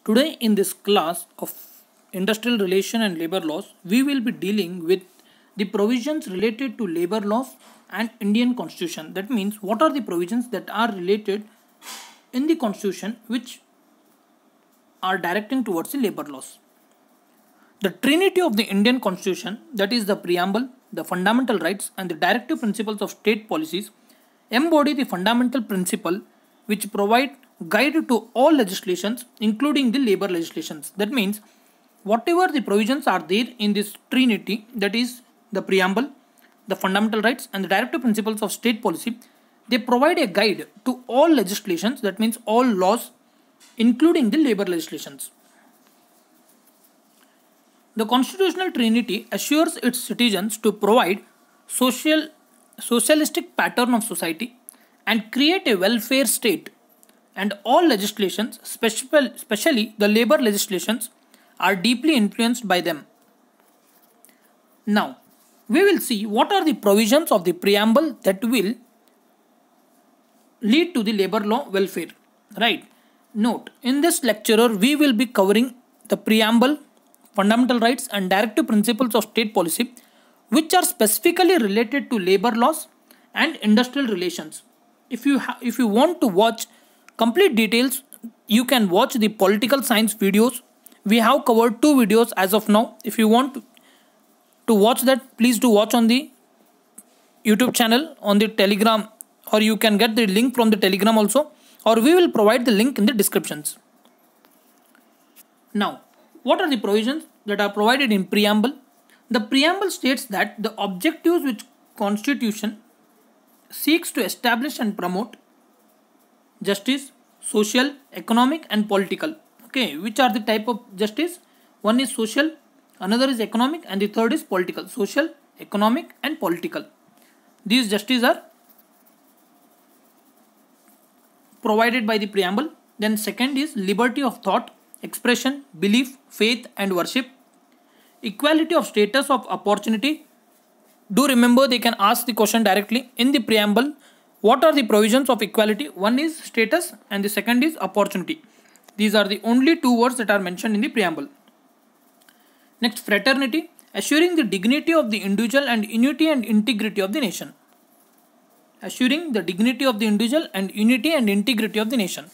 Today in this class of industrial relation and labor laws, we will be dealing with the provisions related to labor laws and Indian constitution. That means what are the provisions that are related in the constitution which are directing towards the labor laws. The trinity of the Indian constitution, that is the preamble, the fundamental rights and the directive principles of state policies, embody the fundamental principle which provide guide to all legislations including the labor legislations. That means whatever the provisions are there in this trinity, that is the preamble, the fundamental rights and the directive principles of state policy, they provide a guide to all legislations, that means all laws including the labor legislations. The constitutional trinity assures its citizens to provide socialistic pattern of society and create a welfare state, and all legislations, especially the labor legislations, are deeply influenced by them. Now, we will see what are the provisions of the preamble that will lead to the labor law welfare. Right? Note, in this lecture, we will be covering the preamble, fundamental rights and directive principles of state policy, which are specifically related to labor laws and industrial relations. If you want to watch complete details, you can watch the political science videos. We have covered 2 videos as of now. If you want to watch that, please do watch on the YouTube channel, on the Telegram, or you can get the link from the Telegram also, or we will provide the link in the descriptions. Now, what are the provisions that are provided in preamble? The preamble states that the objectives which constitution seeks to establish and promote justice, social, economic and political. Okay, which are the type of justice? One is social, another is economic and the third is political. Social, economic and political. These justice are provided by the preamble. Then second is liberty of thought, expression, belief, faith and worship. Equality of status of opportunity. Do remember, they can ask the question directly in the preamble. What are the provisions of equality? One is status and the second is opportunity. These are the only 2 words that are mentioned in the preamble. Next, fraternity, assuring the dignity of the individual and unity and integrity of the nation. Assuring the dignity of the individual and unity and integrity of the nation.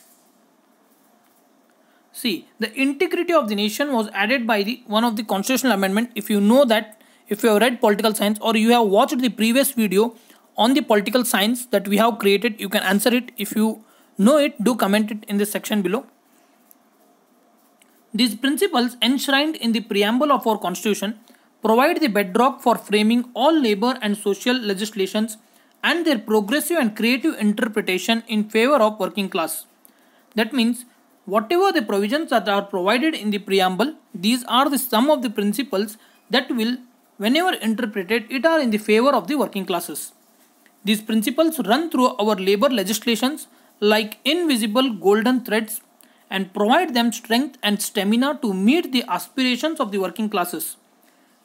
See, the integrity of the nation was added by one of the constitutional amendment. If you know that, if you have read political science or you have watched the previous video on the political science that we have created, you can answer it. If you know it, do comment it in the section below. These principles enshrined in the preamble of our constitution provide the bedrock for framing all labor and social legislations and their progressive and creative interpretation in favor of working class. That means whatever the provisions that are provided in the preamble, these are the some of the principles that will, whenever interpreted, it are in the favor of the working classes. These principles run through our labor legislations like invisible golden threads and provide them strength and stamina to meet the aspirations of the working classes.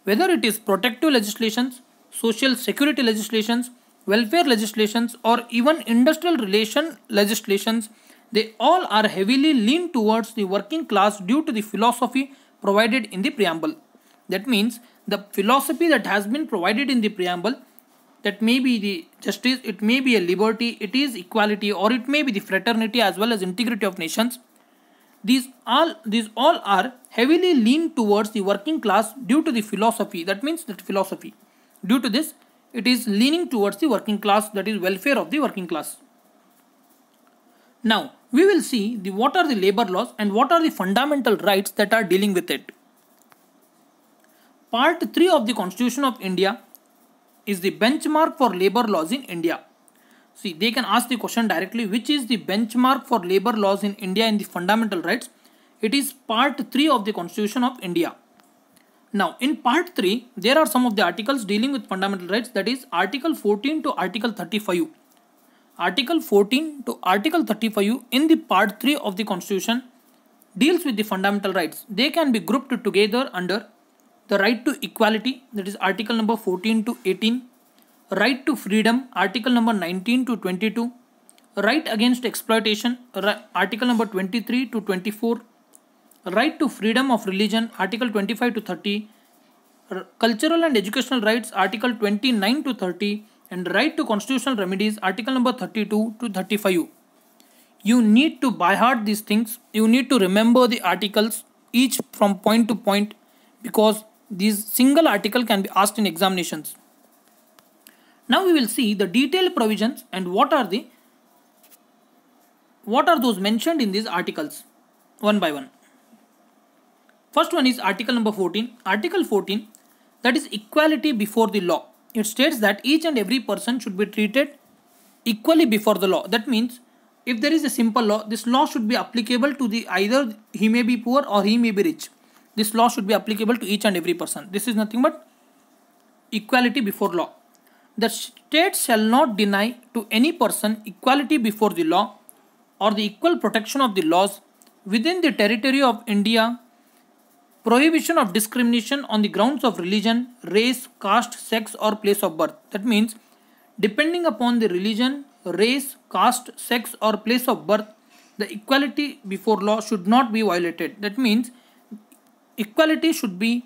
Whether it is protective legislations, social security legislations, welfare legislations or even industrial relation legislations, they all are heavily lean towards the working class due to the philosophy provided in the preamble. That means the philosophy that has been provided in the preamble, that may be the justice, it may be a liberty, it is equality, or it may be the fraternity as well as integrity of nations. These all are heavily lean towards the working class due to the philosophy. That means that philosophy. Due to this, it is leaning towards the working class, that is welfare of the working class. Now, we will see what are the labor laws and what are the fundamental rights that are dealing with it. Part 3 of the Constitution of India is the benchmark for labor laws in India. See, they can ask the question directly, which is the benchmark for labor laws in India in the fundamental rights? It is part 3 of the Constitution of India. Now, in part 3, there are some of the articles dealing with fundamental rights, that is Article 14 to Article 35. Article 14 to Article 35 in the part 3 of the Constitution deals with the fundamental rights. They can be grouped together under the right to equality, that is Article number 14 to 18, right to freedom, Article number 19 to 22, right against exploitation, Article number 23 to 24, right to freedom of religion, Article 25 to 30, cultural and educational rights, Article 29 to 30, and right to constitutional remedies, Article number 32 to 35. You need to by heart these things. You need to remember the articles each from point to point, because these single article can be asked in examinations. Now we will see the detailed provisions and what are those mentioned in these articles one by one. First one is article number 14. Article 14, that is equality before the law. It states that each and every person should be treated equally before the law. That means if there is a simple law, this law should be applicable to the either he may be poor or he may be rich. This law should be applicable to each and every person. This is nothing but equality before law. The state shall not deny to any person equality before the law or the equal protection of the laws within the territory of India. Prohibition of discrimination on the grounds of religion, race, caste, sex or place of birth. That means depending upon the religion, race, caste, sex or place of birth, the equality before law should not be violated. That means equality should be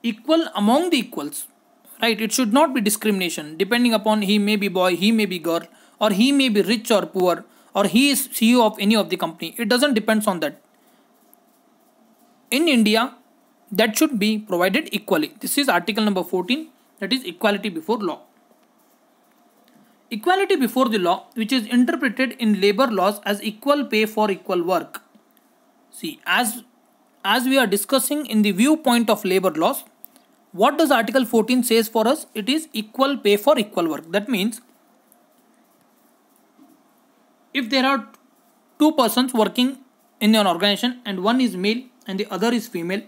equal among the equals, right? It should not be discrimination depending upon he may be boy, he may be girl, or he may be rich or poor, or he is CEO of any of the company. It doesn't depend on that. In India, that should be provided equally. This is article number 14, that is equality before law. Equality before the law, which is interpreted in labor laws as equal pay for equal work. See, as we are discussing in the viewpoint of labor laws, what does article 14 says for us? It is equal pay for equal work. That means if there are two persons working in an organization and one is male and the other is female,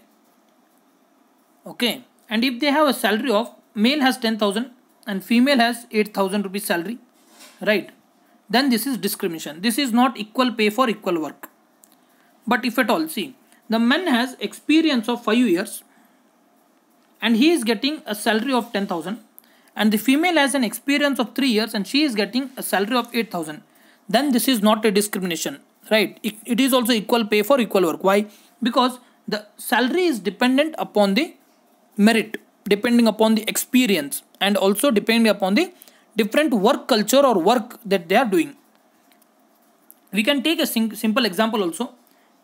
okay, and if they have a salary of, male has 10,000 and female has 8,000 rupees salary, right, then this is discrimination. This is not equal pay for equal work. But if at all, see, the man has experience of 5 years and he is getting a salary of 10,000, and the female has an experience of 3 years and she is getting a salary of 8,000, then this is not a discrimination, right? It is also equal pay for equal work. Why? Because the salary is dependent upon the merit, depending upon the experience, and also depending upon the different work culture or work that they are doing. We can take a simple example also.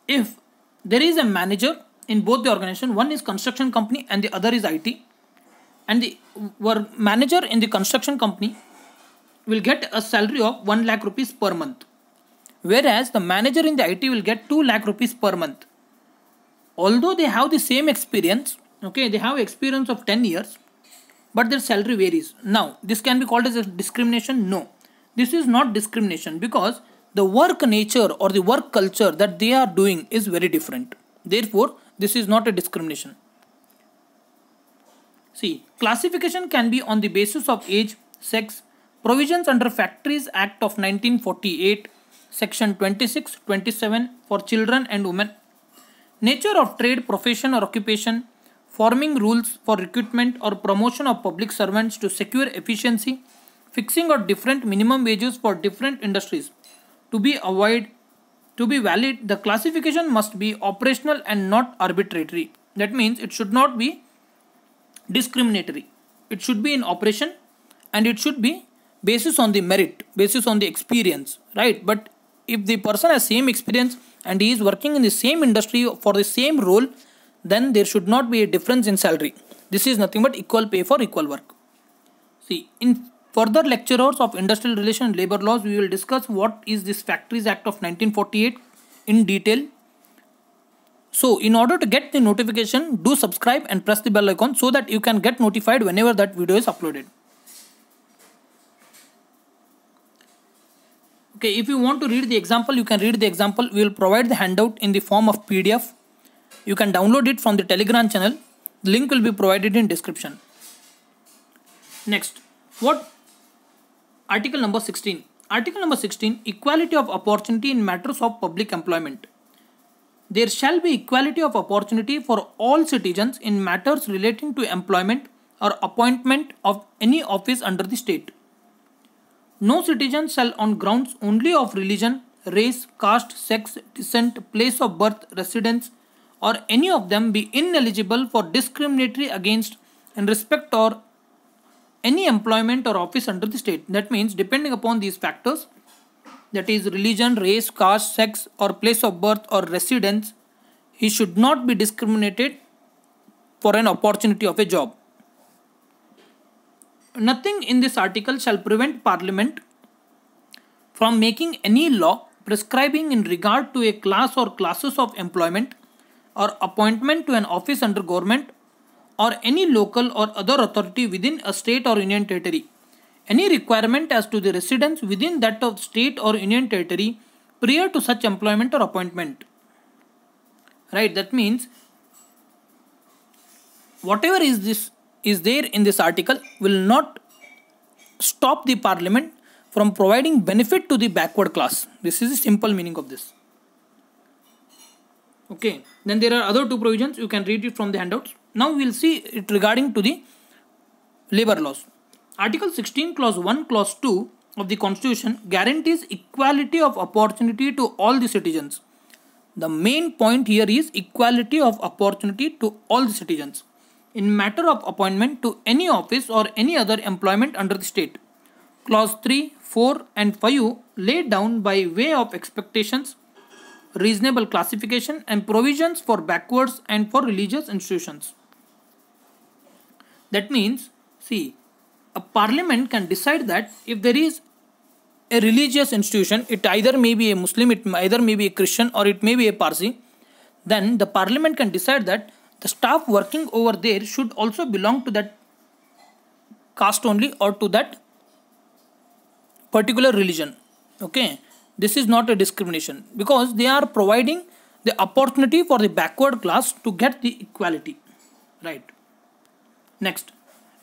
If there is a manager in both the organization, one is construction company and the other is IT, and the manager in the construction company will get a salary of 1 lakh rupees per month, whereas the manager in the IT will get 2 lakh rupees per month. Although they have the same experience, okay, they have experience of 10 years, but their salary varies. Now, this can be called as a discrimination? No, this is not discrimination, because the work nature or the work culture that they are doing is very different. Therefore, this is not a discrimination. See, classification can be on the basis of age, sex. Provisions under Factories Act of 1948, Section 26, 27 for children and women. Nature of trade, profession or occupation. Forming rules for recruitment or promotion of public servants to secure efficiency. Fixing of different minimum wages for different industries. To be valid, the classification must be operational and not arbitrary. That means it should not be discriminatory. It should be in operation and it should be basis on the merit, basis on the experience, right? But if the person has same experience and he is working in the same industry for the same role, then there should not be a difference in salary. This is nothing but equal pay for equal work. See, in further lectures of industrial relation and labor laws, we will discuss what is this Factories Act of 1948 in detail. So, in order to get the notification, do subscribe and press the bell icon so that you can get notified whenever that video is uploaded. Okay, if you want to read the example, you can read the example. We will provide the handout in the form of PDF. You can download it from the Telegram channel. The link will be provided in description. Next, what? Article number 16. Article number 16, equality of opportunity in matters of public employment. There shall be equality of opportunity for all citizens in matters relating to employment or appointment of any office under the state. No citizen shall on grounds only of religion, race, caste, sex, descent, place of birth, residence, or any of them be ineligible for discriminatory against in respect or any employment or office under the state. That means depending upon these factors, that is religion, race, caste, sex, or place of birth or residence, he should not be discriminated for an opportunity of a job. Nothing in this article shall prevent Parliament from making any law prescribing in regard to a class or classes of employment or appointment to an office under government or any local or other authority within a state or union territory. Any requirement as to the residence within that of state or union territory prior to such employment or appointment. Right, that means whatever is there in this article will not stop the Parliament from providing benefit to the backward class. This is the simple meaning of this. Okay, then there are other two provisions, you can read it from the handouts. Now we will see it regarding to the labor laws. Article 16 clause 1 clause 2 of the Constitution guarantees equality of opportunity to all the citizens. The main point here is equality of opportunity to all the citizens in matter of appointment to any office or any other employment under the state. Clause 3, 4 and 5 laid down by way of expectations, reasonable classification and provisions for backwards and for religious institutions. That means, see, a Parliament can decide that if there is a religious institution, it either may be a Muslim, it either may be a Christian or it may be a Parsi, then the Parliament can decide that the staff working over there should also belong to that caste only or to that particular religion. Okay, this is not a discrimination because they are providing the opportunity for the backward class to get the equality. Right. Next,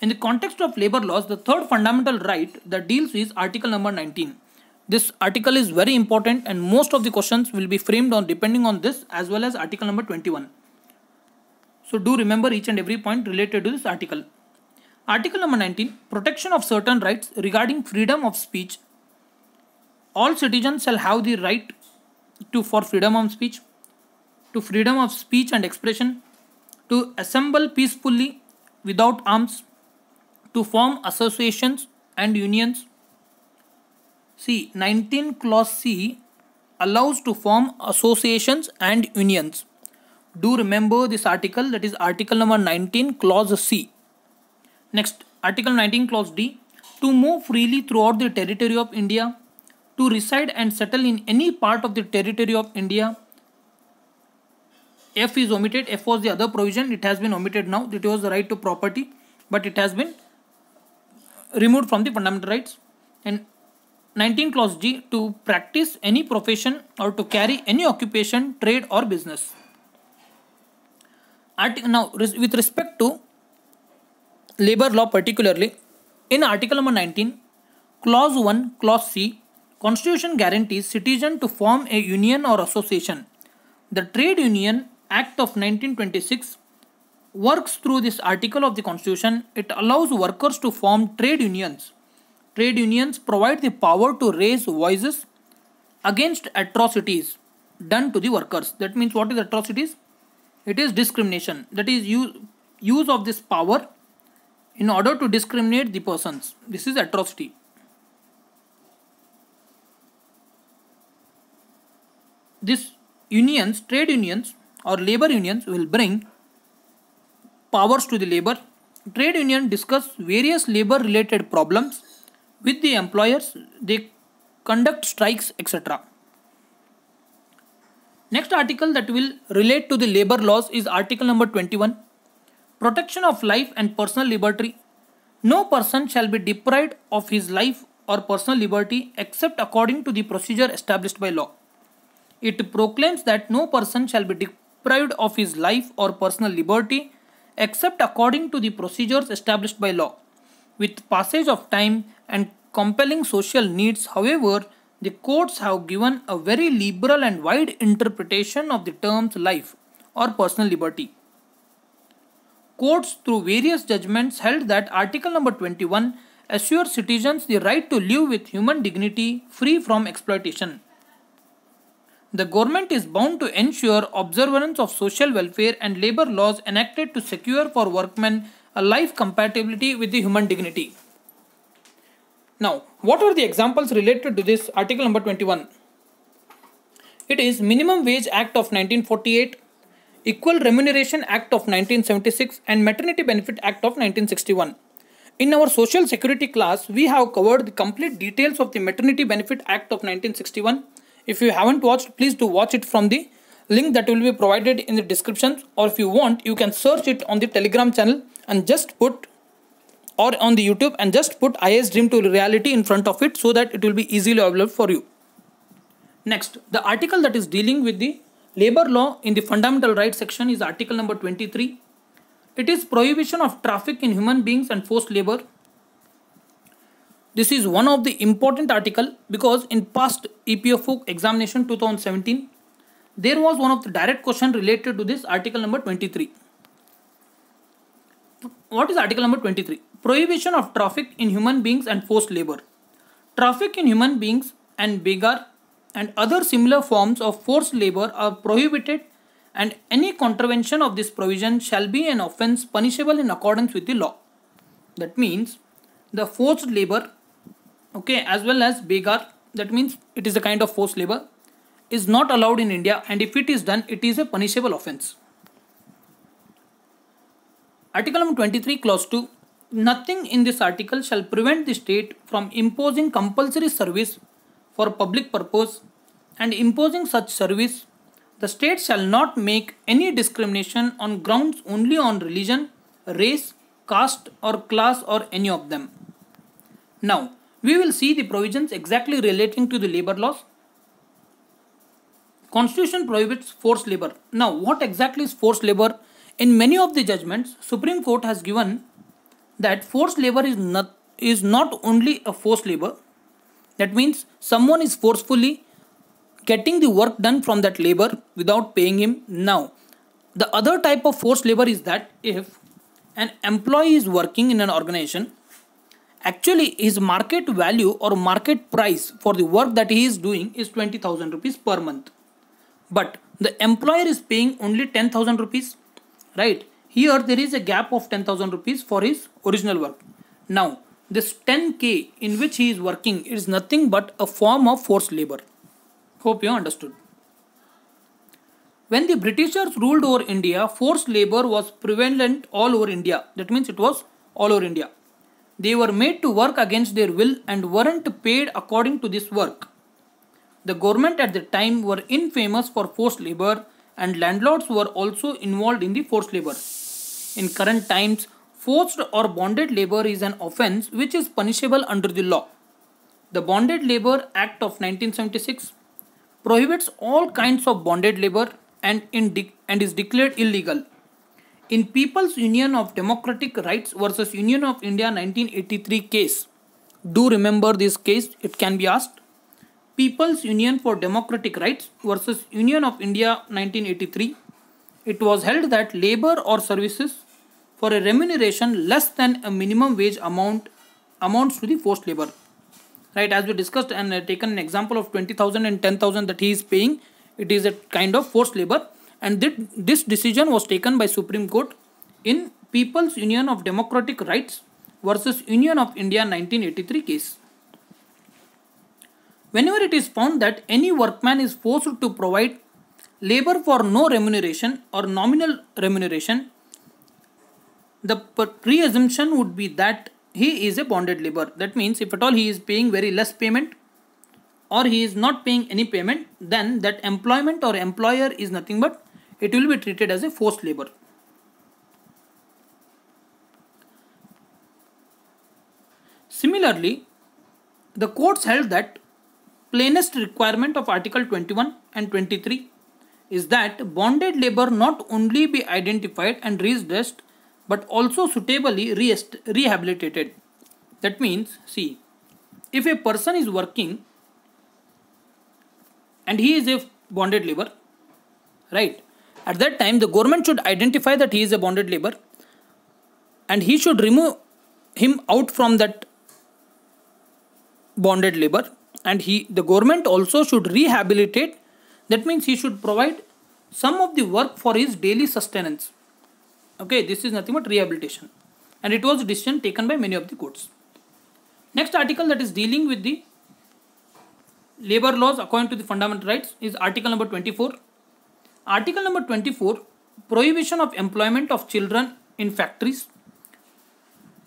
in the context of labor laws, the third fundamental right that deals is article number 19. This article is very important and most of the questions will be framed on depending on this as well as article number 21. So do remember each and every point related to this article. Article number 19, protection of certain rights regarding freedom of speech. All citizens shall have the right for freedom of speech, to freedom of speech and expression, to assemble peacefully without arms, to form associations and unions. See, 19 clause C allows to form associations and unions. Do remember this article, that is article number 19 clause C. Next, article 19 clause D, to move freely throughout the territory of India, to reside and settle in any part of the territory of India. F is omitted. F was the other provision, it has been omitted now. It was the right to property, but it has been removed from the fundamental rights. And 19 clause G, to practice any profession or to carry any occupation, trade or business. Now, with respect to labor law particularly, in article number 19, clause 1, clause C, Constitution guarantees citizen to form a union or association. The Trade Union Act of 1926 works through this article of the Constitution. It allows workers to form trade unions. Trade unions provide the power to raise voices against atrocities done to the workers. That means what is atrocities? It is discrimination. That is use of this power in order to discriminate the persons. This is atrocity. This unions, trade unions or labor unions will bring powers to the labor. Trade union discuss various labor related problems with the employers. They conduct strikes, etc. Next article that will relate to the labor laws is article number 21. Protection of life and personal liberty. No person shall be deprived of his life or personal liberty except according to the procedure established by law. It proclaims that no person shall be deprived of his life or personal liberty except according to the procedures established by law. With passage of time and compelling social needs, however, the courts have given a very liberal and wide interpretation of the terms life or personal liberty. Courts through various judgments held that article number 21 assures citizens the right to live with human dignity free from exploitation. The government is bound to ensure observance of social welfare and labor laws enacted to secure for workmen a life compatibility with the human dignity. Now, what are the examples related to this article number 21? It is Minimum Wage Act of 1948, Equal Remuneration Act of 1976 and Maternity Benefit Act of 1961. In our social security class, we have covered the complete details of the Maternity Benefit Act of 1961. If you haven't watched, please do watch it from the link that will be provided in the description, or if you want, you can search it on the Telegram channel and just put, or on the YouTube, and just put IAS Dream to Reality in front of it so that it will be easily available for you. Next, the article that is dealing with the labor law in the fundamental rights section is article number 23. It is prohibition of traffic in human beings and forced labor. This is one of the important article because in past EPFO examination 2017, there was one of the direct question related to this article number 23. What is article number 23? Prohibition of traffic in human beings and forced labor. Traffic in human beings and begar and other similar forms of forced labor are prohibited, and any contravention of this provision shall be an offence punishable in accordance with the law. That means the forced labor, okay, as well as begar, that means it is a kind of forced labor, is not allowed in India, and if it is done, it is a punishable offence. Article number 23 clause 2. Nothing in this article shall prevent the state from imposing compulsory service for public purpose, and imposing such service, the state shall not make any discrimination on grounds only on religion, race, caste or class or any of them. Now, we will see the provisions exactly relating to the labor laws. Constitution prohibits forced labor. Now, what exactly is forced labor? In many of the judgments, Supreme Court has given that forced labor is not only a forced labor. That means someone is forcefully getting the work done from that labor without paying him. Now, the other type of forced labor is that if an employee is working in an organization, actually his market value or market price for the work that he is doing is 20,000 rupees per month. But the employer is paying only 10,000 rupees, right? Here there is a gap of 10,000 rupees for his original work. Now, this 10k in which he is working is nothing but a form of forced labor. Hope you understood. When the Britishers ruled over India, forced labor was prevalent all over India. That means it was all over India. They were made to work against their will and weren't paid according to this work. The government at the time were infamous for forced labor, and landlords were also involved in the forced labor. In current times, forced or bonded labor is an offence which is punishable under the law. The Bonded Labor Act of 1976 prohibits all kinds of bonded labor and is declared illegal. In People's Union of Democratic Rights versus Union of India 1983 case, do remember this case, it can be asked. People's Union for Democratic Rights versus Union of India 1983, it was held that labor or services for a remuneration less than a minimum wage amounts to the forced labor. Right, as we discussed and taken an example of 20,000 and 10,000 that he is paying, it is a kind of forced labor, and this decision was taken by Supreme Court in People's Union of Democratic Rights versus Union of India 1983 case. Whenever it is found that any workman is forced to provide labor for no remuneration or nominal remuneration, the pre-assumption would be that he is a bonded labor. That means if at all he is paying very less payment or he is not paying any payment, then that employment or employer is nothing but it will be treated as a forced labor. Similarly, the courts held that plainest requirement of Article 21 and 23 is that bonded labor not only be identified and redressed but also suitably rehabilitated. That means, see, if a person is working and he is a bonded labor, right, at that time the government should identify that he is a bonded labor and he should remove him out from that bonded labor, and the government also should rehabilitate That means he should provide some of the work for his daily sustenance. Okay, this is nothing but rehabilitation. And it was a decision taken by many of the courts. Next article that is dealing with the labor laws according to the fundamental rights is article number 24. Article number 24, prohibition of employment of children in factories.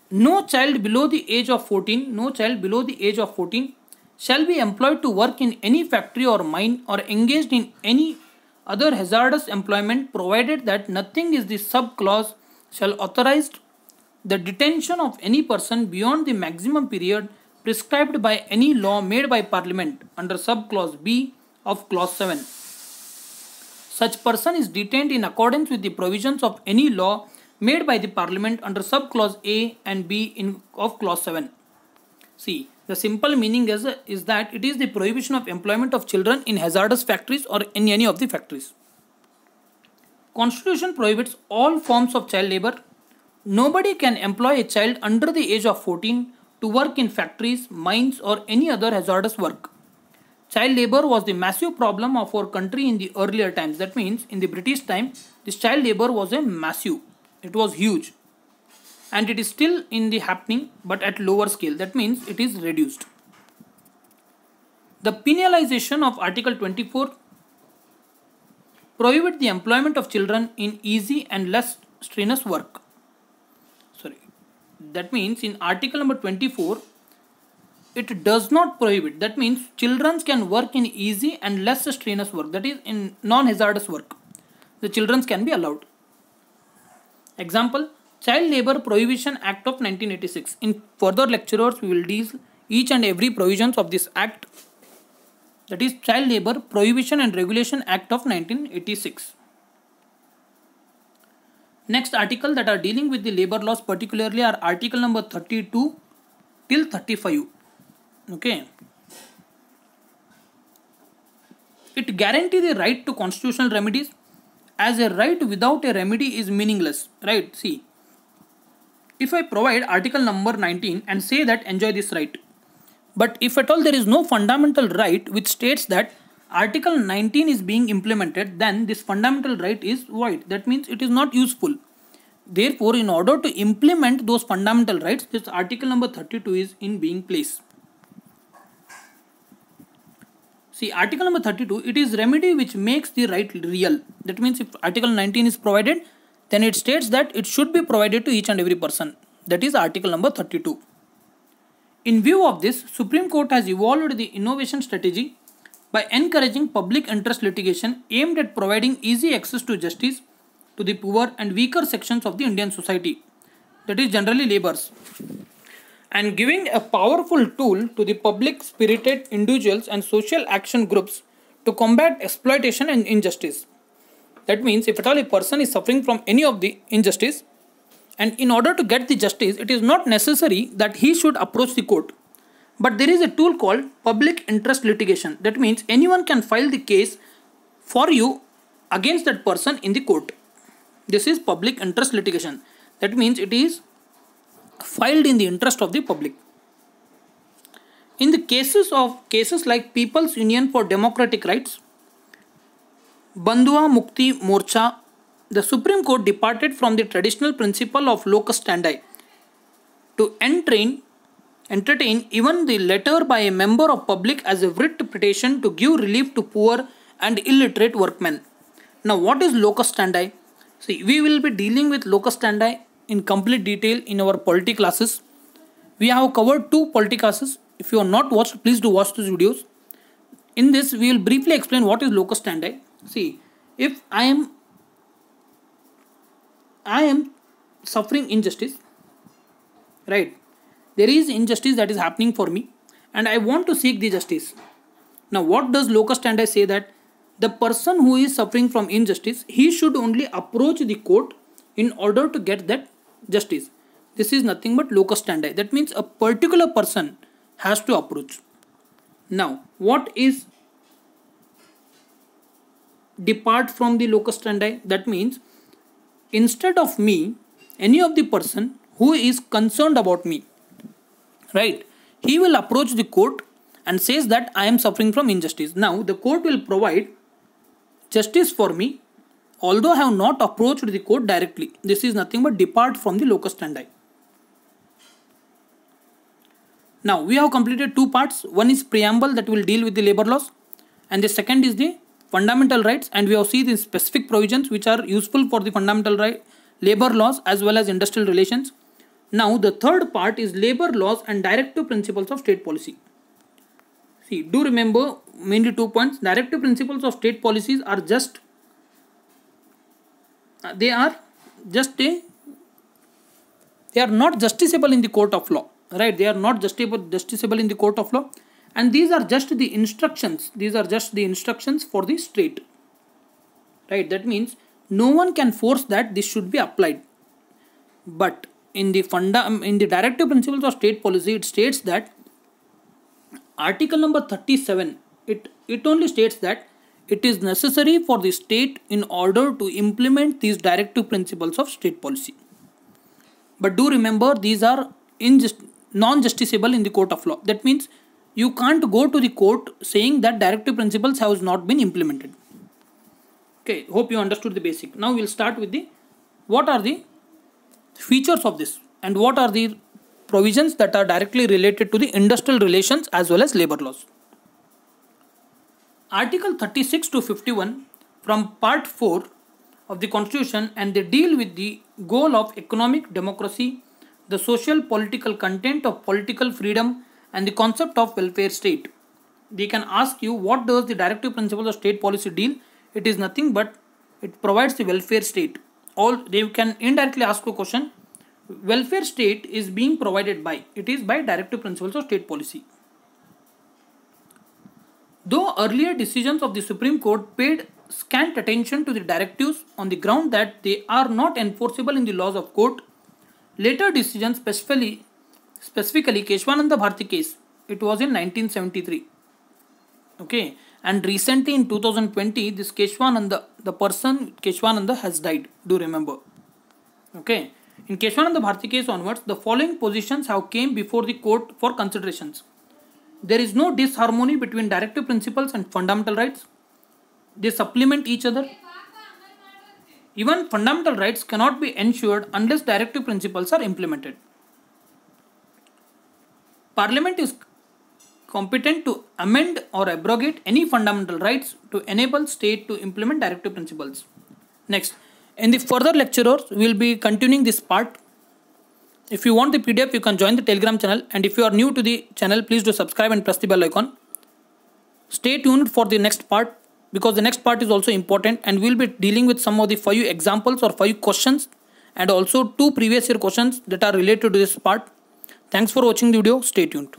No child below the age of 14 shall be employed to work in any factory or mine or engaged in any other hazardous employment, provided that nothing is the sub-clause shall authorize the detention of any person beyond the maximum period prescribed by any law made by Parliament under sub-clause B of clause 7. Such person is detained in accordance with the provisions of any law made by the Parliament under sub-clause A and B of clause 7. See, the simple meaning is that it is the prohibition of employment of children in hazardous factories or in any of the factories. Constitution prohibits all forms of child labor. Nobody can employ a child under the age of 14 to work in factories, mines or any other hazardous work. Child labor was the massive problem of our country in the earlier times. That means in the British time, this child labor was a massive. It was huge. And it is still in the happening but at lower scale. That means it is reduced. The penalization of Article 24 prohibit the employment of children in easy and less strenuous work. That means in article number 24, it does not prohibit. That means children can work in easy and less strenuous work. That is in non-hazardous work. The children can be allowed. Example, Child Labour Prohibition Act of 1986. In further lectures, we will deal each and every provisions of this act. That is Child Labour Prohibition and Regulation Act of 1986. Next article that are dealing with the labor laws particularly are article number 32 till 35. Okay. It guarantees the right to constitutional remedies, as a right without a remedy is meaningless. Right. See, if I provide article number 19 and say that enjoy this right, but if at all there is no fundamental right which states that Article 19 is being implemented, then this fundamental right is void. That means it is not useful. Therefore, in order to implement those fundamental rights, this article number 32 is in being placed. See, article number 32, it is remedy which makes the right real. That means if article 19 is provided, then it states that it should be provided to each and every person. That is article number 32. In view of this, Supreme Court has evolved the innovation strategy by encouraging public interest litigation aimed at providing easy access to justice to the poor and weaker sections of the Indian society, that is generally laborers, and giving a powerful tool to the public spirited individuals and social action groups to combat exploitation and injustice. That means if at all a person is suffering from any of the injustice, and in order to get the justice, it is not necessary that he should approach the court. But there is a tool called public interest litigation. That means anyone can file the case for you against that person in the court. This is public interest litigation. That means it is filed in the interest of the public. In the cases like People's Union for Democratic Rights, Bandhua Mukti Morcha, the Supreme Court departed from the traditional principle of locus standi to entertain even the letter by a member of public as a writ petition to give relief to poor and illiterate workmen. Now, what is locus standi? See, we will be dealing with locus standi in complete detail in our polity classes. We have covered 2 polity classes. If you have not watched, please do watch these videos. In this, we will briefly explain what is locus standi. See, if I am suffering injustice, right? There is injustice that is happening for me and I want to seek the justice. Now, what does locus standi say? That the person who is suffering from injustice, he should only approach the court in order to get that justice. This is nothing but locus standi. That means a particular person has to approach. Now, what is depart from the locus standi? That means instead of me, any of the person who is concerned about me, right, he will approach the court and says that I am suffering from injustice. Now, the court will provide justice for me, although I have not approached the court directly. This is nothing but depart from the locus standi. Now we have completed two parts. One is preamble that will deal with the labor laws, and the second is the fundamental rights, and we have seen the specific provisions which are useful for the fundamental right, labor laws as well as industrial relations. Now the third part is labor laws and directive principles of state policy. See, do remember mainly 2 points. Directive principles of state policies are just they are not justiciable in the court of law, right? They are not justiciable in the court of law, and these are just the instructions. These are just the instructions for the state, right? That means no one can force that this should be applied. But in the directive principles of state policy, it states that article number 37, it only states that it is necessary for the state in order to implement these directive principles of state policy. But do remember, these are non-justiciable in the court of law. That means you can't go to the court saying that directive principles have not been implemented. Okay, hope you understood the basic. Now we'll start with what are the features of this and what are the provisions that are directly related to the industrial relations as well as labor laws. Article 36 to 51 from part 4 of the Constitution, and they deal with the goal of economic democracy, the social political content of political freedom, and the concept of welfare state. They can ask you, what does the directive principles of state policy deal? It is nothing but it provides the welfare state. They can indirectly ask a question, welfare state is being provided by, it is by directive principles of state policy. Though earlier decisions of the Supreme Court paid scant attention to the directives on the ground that they are not enforceable in the laws of court, later decisions, specifically Keshwananda Bharti case, it was in 1973. Okay, and recently in 2020, this the person Keshwananda has died. Do remember. Okay, in Keshwananda Bharti case onwards, the following positions have came before the court for considerations. There is no disharmony between directive principles and fundamental rights. They supplement each other. Even fundamental rights cannot be ensured unless directive principles are implemented. Parliament is competent to amend or abrogate any fundamental rights to enable state to implement directive principles. Next, in the further lectures, we will be continuing this part. If you want the PDF, you can join the Telegram channel, and if you are new to the channel, please do subscribe and press the bell icon. Stay tuned for the next part, because the next part is also important, and we will be dealing with some of the 5 examples or 5 questions, and also 2 previous year questions that are related to this part. Thanks for watching the video. Stay tuned.